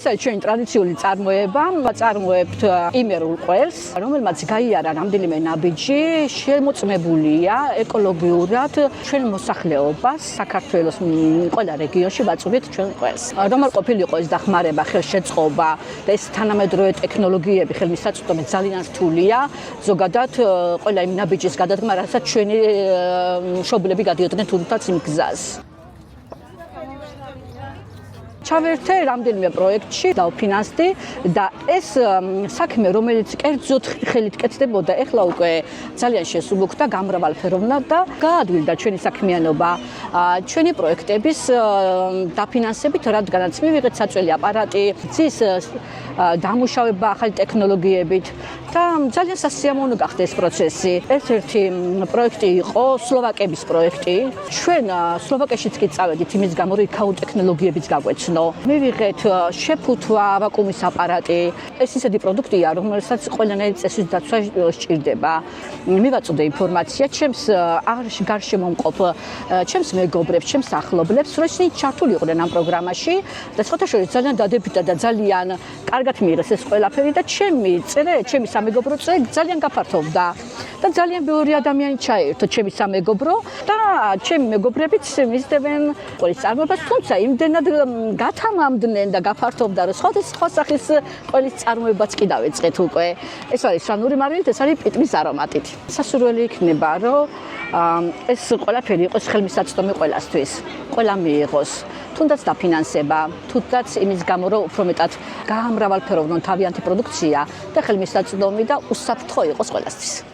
არის ჩვენი ტრადიციული წარმოება, წარმოებთ იმერულ ყველს, რომელმაც გაიარა რამდენიმე ნაბიჯი, შემოწმებულია ეკოლოგიურად ჩვენ მოსახლეობას, საქართველოს ყველა რეგიონში ვაწვდით ჩვენ ყველს. რომელ ყოფილიყო ეს დახმარება, ხელშეწყობა და ეს თანამედროვე ტექნოლოგიები, ხელმისაწვდომი ძალიან რთულია, ზოგადად ყველა იმ ნაბიჯის გადადგმა, რასაც ჩვენი მშობლები გადიოდნენ თუნდაც იმ გზას. ჩავერთე რამდენიმე პროექტში დავფინანსდი და ეს საქმე, რომელიც კერძოდ ხელით კეთდებოდა, ეხლა უკვე ძალიან შესულუქდა, გამრავალფეროვნად და გაადვილდა ჩვენი საქმიანობა, ჩვენი პროექტების დაფინანსებით, რადგანაც მივიღეთ საწველი აპარატი, ძის დამუშავება ახალი ტექნოლოგიებით და ძალიან სასიამოვნო გახდა ეს პროცესი. ერთ-ერთი პროექტი იყო სლოვაკების პროექტი. ჩვენ სლოვაკეთშიც კი წავედით იმის გამო, რომ იქაურ ტექნოლოგიებიც გაგვეცნო. მივიღეთ შეფუთვა, ვაკუუმის აპარატი. ეს ისეთი პროდუქტია, რომელსაც ყველანაირი წესის დაცვა სჭირდება. მივაწვდე ინფორმაცია ჩემს გარშემომყოფ ჩემს მეგობრებს, ჩემს ახლობლებს, რომ ისინი ჩართული იყვნენ ამ პროგრამაში და სხვათა შორის ძალიან დადებითად და ძალიან კარგად მიიღეს ეს ყველაფერი და ჩემი სამეგობრო წრე ძალიან გაფართოვდა და ძალიან ბევრი ადამიანი ჩაერთო ჩემი სამეგობრო და ჩემი მეგობრებიც მისდევენ ყველის წარმოებას, თუმცა იმდენად გათამამდნენ და გაფართოვდა, რომ სხვა სახის ყველის წარმოებაც კი დავეწყეთ უკვე. ეს არის სვანური მარილით, ეს არის პიტნის არომატით. სასურველი იქნება, რომ ეს ყველაფერი იყოს ხელმისაწვდომი ყველასთვის, ყველა მიიღოს. თუნდაც დაფინანსება, თუნდაც იმის გამო, რომ უფრო მეტად გაამრავალფეროვნონ თავიანთი პროდუქცია და ხელმისაწვდომი და უსაფრთხო იყოს ყველასთვის.